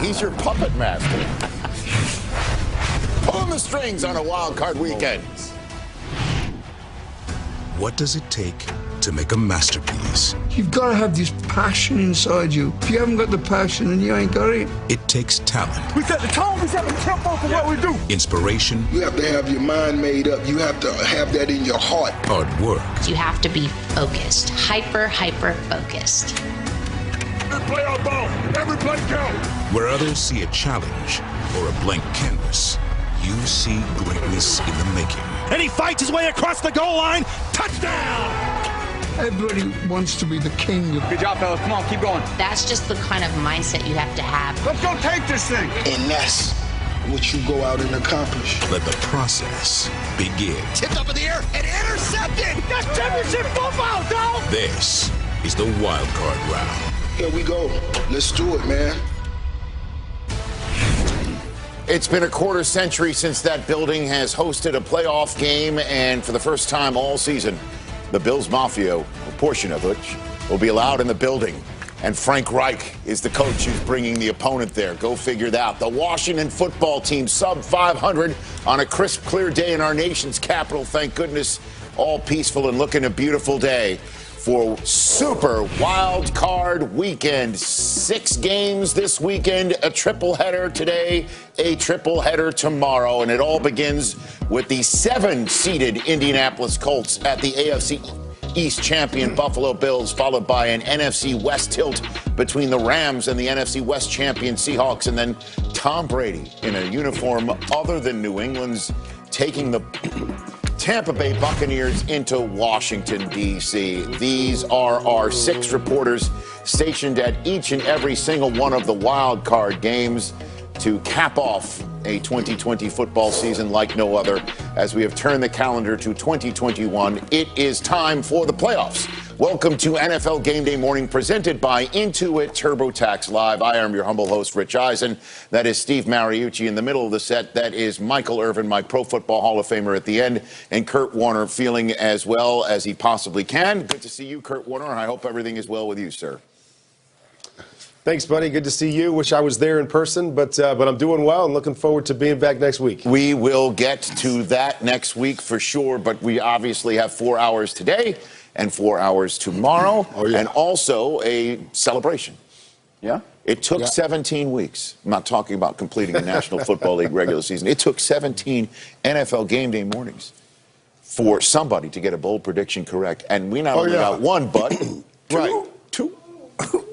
He's your puppet master. Pulling the strings on a wild card weekend. What does it take to make a masterpiece? You've got to have this passion inside you. If you haven't got the passion, then you ain't got it. It takes talent. We set the tone, we set the tempo for what we do. Inspiration. You have to have your mind made up. You have to have that in your heart. Hard work. You have to be focused, hyper focused. Play our ball. Every play counts. Where others see a challenge or a blank canvas, you see greatness in the making. And he fights his way across the goal line. Touchdown! Everybody wants to be the king. Good job, fellas. Come on, keep going. That's just the kind of mindset you have to have. Let's go take this thing. And that's what you go out and accomplish. Let the process begin. Tipped up in the air and intercepted. That's championship football, dog. This is the wild card round. Here we go. Let's do it, man. It's been a quarter century since that building has hosted a playoff game, and for the first time all season, the Bills Mafia, a portion of which, will be allowed in the building. And Frank Reich is the coach who's bringing the opponent there. Go figure that out. The Washington football team sub 500 on a crisp, clear day in our nation's capital. Thank goodness, all peaceful and looking a beautiful day for Super Wild Card Weekend. 6 games this weekend, a triple header today, a triple header tomorrow, and it all begins with the 7-seeded Indianapolis Colts at the AFC East champion Buffalo Bills, followed by an NFC West tilt between the Rams and the NFC West champion Seahawks, and then Tom Brady in a uniform other than New England's taking the Tampa Bay Buccaneers into Washington, D.C. These are our 6 reporters stationed at each and every single one of the wild card games to cap off a 2020 football season like no other. As we have turned the calendar to 2021, it is time for the playoffs. Welcome to NFL Game Day Morning, presented by Intuit TurboTax Live. I am your humble host, Rich Eisen. That is Steve Mariucci in the middle of the set. That is Michael Irvin, my Pro Football Hall of Famer, at the end. And Kurt Warner feeling as well as he possibly can. Good to see you, Kurt Warner, and I hope everything is well with you, sir. Thanks, buddy. Good to see you. Wish I was there in person, but I'm doing well and looking forward to being back next week. We will get to that next week for sure, but we obviously have 4 hours today and 4 hours tomorrow, and also a celebration. Yeah? It took 17 weeks. I'm not talking about completing a National Football League regular season. It took 17 NFL Game Day mornings for somebody to get a bold prediction correct, and we not only got one, but two.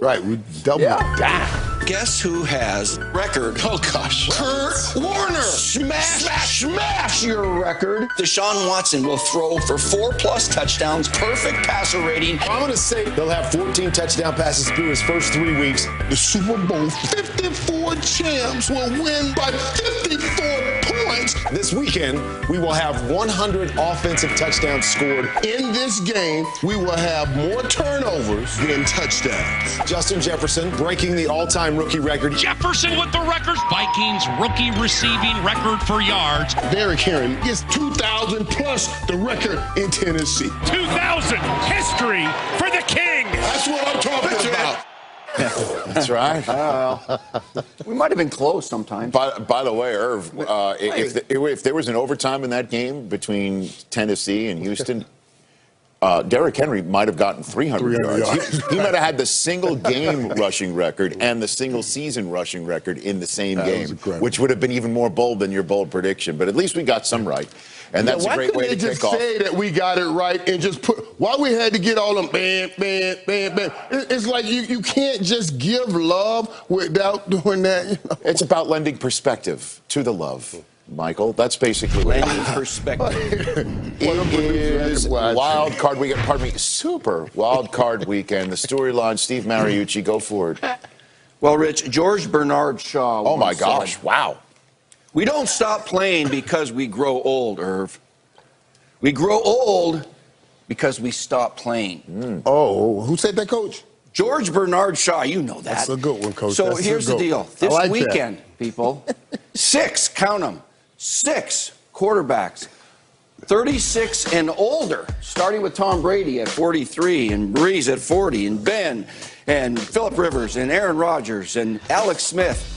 Right, we doubled it. Guess who has record? Oh, gosh. Kurt Warner. Smash your record. Deshaun Watson will throw for 4+ touchdowns, perfect passer rating. I'm going to say they'll have 14 touchdown passes through his first 3 weeks. The Super Bowl 54 champs will win by 54 points. This weekend, we will have 100 offensive touchdowns scored. In this game, we will have more turnovers than touchdowns. Justin Jefferson breaking the all-time rookie record. Jefferson with the record. Vikings rookie receiving record for yards. Derrick Henry gets 2,000 plus the record in Tennessee. 2,000. History for the King. That's what I'm talking about. That's right. We might have been close sometimes. By the way, Irv, if there was an overtime in that game between Tennessee and Houston, Derrick Henry might have gotten 300 yards. He might have had the single game rushing record and the single season rushing record in the same game, which would have been even more bold than your bold prediction. But at least we got some right. And that's a great way to kick off. Why couldn't they just say that we got it right and just put, why we had to get all them bam, bam, bam, bam? It's like you can't just give love without doing that. You know? It's about lending perspective to the love, Michael. That's basically what Lending perspective. It is wild card weekend. Pardon me, Super Wild Card Weekend. The storyline, Steve Mariucci, go for it. Well, Rich, George Bernard Shaw. Oh, my gosh. Wow. We don't stop playing because we grow old, Irv. We grow old because we stop playing. Oh, who said that, Coach? George Bernard Shaw, you know that. That's a good one, Coach. So here's the deal. This like weekend, people, 6, count them, 6 quarterbacks 36 and older, starting with Tom Brady at 43 and Breeze at 40 and Ben and Phillip Rivers and Aaron Rodgers and Alex Smith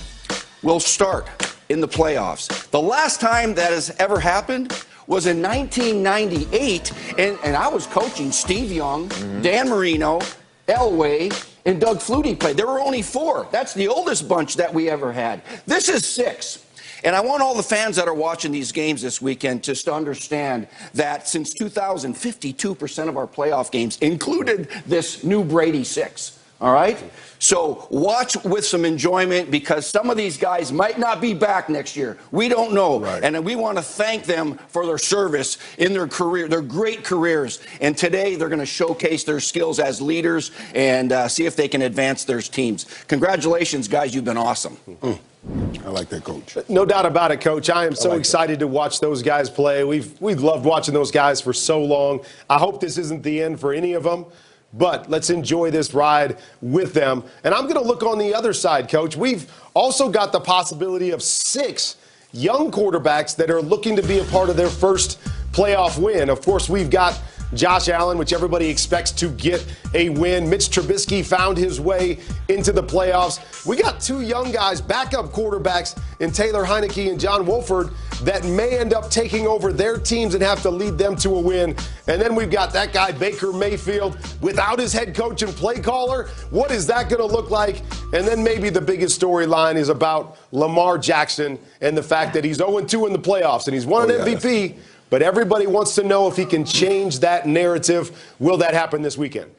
will start in the playoffs. The last time that has ever happened was in 1998, and I was coaching. Steve Young, Dan Marino, Elway, and Doug Flutie played. There were only 4. That's the oldest bunch that we ever had. This is 6. And I want all the fans that are watching these games this weekend just to understand that since 2000, 52% of our playoff games included this new Brady 6. All right? So watch with some enjoyment because some of these guys might not be back next year. We don't know. Right. And we want to thank them for their service in their career, their great careers. And today they're going to showcase their skills as leaders and see if they can advance their teams. Congratulations, guys. You've been awesome. I like that, Coach. No doubt about it, Coach. I am so excited to watch those guys play. We've loved watching those guys for so long. I hope this isn't the end for any of them. But let's enjoy this ride with them. And I'm going to look on the other side, Coach. We've also got the possibility of 6 young quarterbacks that are looking to be a part of their first playoff win. Of course, we've got Josh Allen, which everybody expects to get a win. Mitch Trubisky found his way into the playoffs. We got 2 young guys, backup quarterbacks in Taylor Heineke and John Wolford, that may end up taking over their teams and have to lead them to a win. And then we've got that guy, Baker Mayfield, without his head coach and play caller. What is that going to look like? And then maybe the biggest storyline is about Lamar Jackson and the fact that he's 0-2 in the playoffs and he's won an MVP. But everybody wants to know if he can change that narrative. Will that happen this weekend?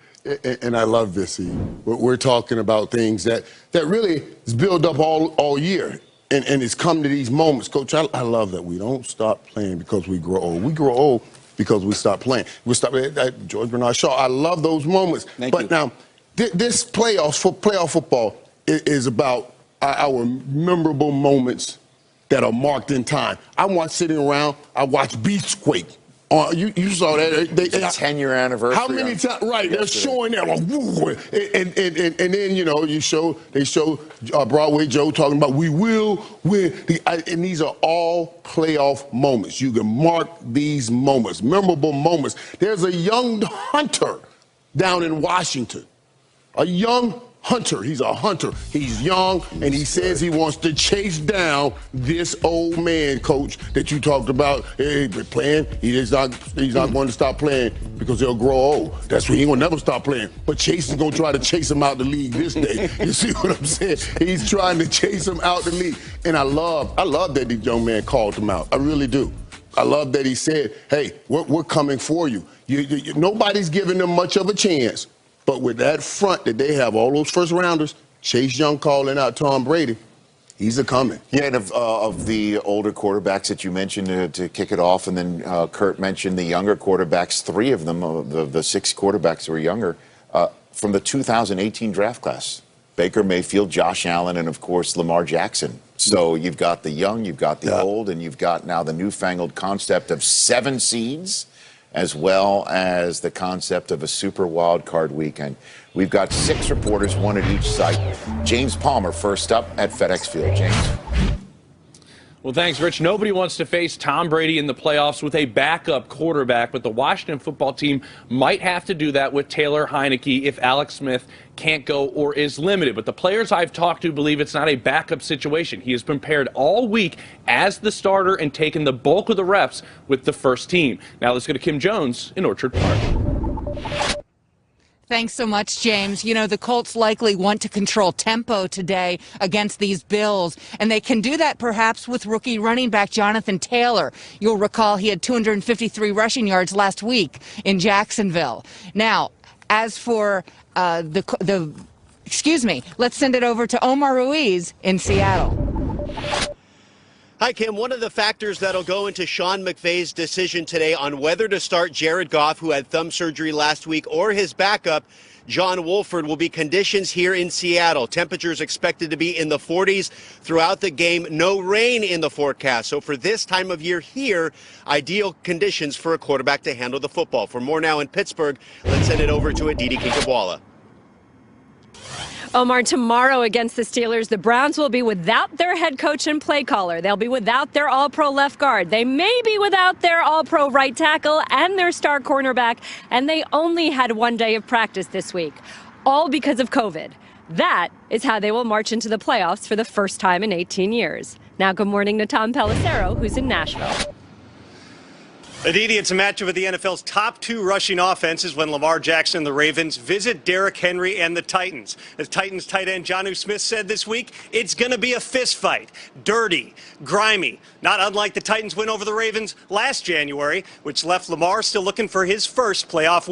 And I love this. We're talking about things that really is built up all year. And it's come to these moments. Coach, I love that we don't stop playing because we grow old. We grow old because we stop playing. We stop. George Bernard Shaw, I love those moments. Thank you. Now, this playoff football is about our memorable moments that are marked in time. I watch sitting around, I watch Beachquake. You saw that. It's a 10-year anniversary. How many times? Right, they're showing that. Like, woo, and then, you know, they show Broadway Joe talking about we will win. And these are all playoff moments. You can mark these moments, memorable moments. There's a young hunter down in Washington, a young hunter. He's a hunter. He's young, and he says he wants to chase down this old man, Coach, that you talked about playing. He's not going to stop playing because he'll grow old. That's why he will never stop playing. But Chase is going to try to chase him out the league this day. You see what I'm saying? He's trying to chase him out the league. And I love that the young man called him out. I really do. I love that he said, hey, we're coming for you. Nobody's giving them much of a chance. But with that front that they have, all those first rounders, Chase Young calling out Tom Brady, he's a coming. Yeah, and of the older quarterbacks that you mentioned to kick it off, and then Kurt mentioned the younger quarterbacks, 3 of them, the 6 quarterbacks who are younger, from the 2018 draft class. Baker Mayfield, Josh Allen, and, of course, Lamar Jackson. So you've got the young, you've got the old, and you've got now the newfangled concept of 7 seeds, as well as the concept of a super wild card weekend. We've got 6 reporters, 1 at each site. James Palmer first up at FedEx Field. James. Well, thanks, Rich. Nobody wants to face Tom Brady in the playoffs with a backup quarterback, but the Washington football team might have to do that with Taylor Heineke if Alex Smith can't go or is limited. But the players I've talked to believe it's not a backup situation. He has prepared all week as the starter and taken the bulk of the reps with the first team. Now let's go to Kim Jones in Orchard Park. Thanks so much, James. You know, the Colts likely want to control tempo today against these Bills, and they can do that perhaps with rookie running back Jonathan Taylor. You'll recall he had 253 rushing yards last week in Jacksonville. Now, as for let's send it over to Omar Ruiz in Seattle. Hi, Kim. One of the factors that'll go into Sean McVay's decision today on whether to start Jared Goff, who had thumb surgery last week, or his backup, John Wolford, will be conditions here in Seattle. Temperatures expected to be in the 40s throughout the game. No rain in the forecast. So for this time of year here, ideal conditions for a quarterback to handle the football. For more now in Pittsburgh, let's send it over to Aditi Kinkhabwala. Omar, tomorrow against the Steelers, the Browns will be without their head coach and play caller. They'll be without their all-pro left guard. They may be without their all-pro right tackle and their star cornerback, and they only had 1 day of practice this week, all because of COVID. That is how they will march into the playoffs for the first time in 18 years. Now, good morning to Tom Pelissero, who's in Nashville. Aditi, it's a matchup of the NFL's top 2 rushing offenses when Lamar Jackson and the Ravens visit Derrick Henry and the Titans. As Titans tight end Jonnu Smith said this week, it's going to be a fist fight. Dirty, grimy, not unlike the Titans win over the Ravens last January, which left Lamar still looking for his first playoff win.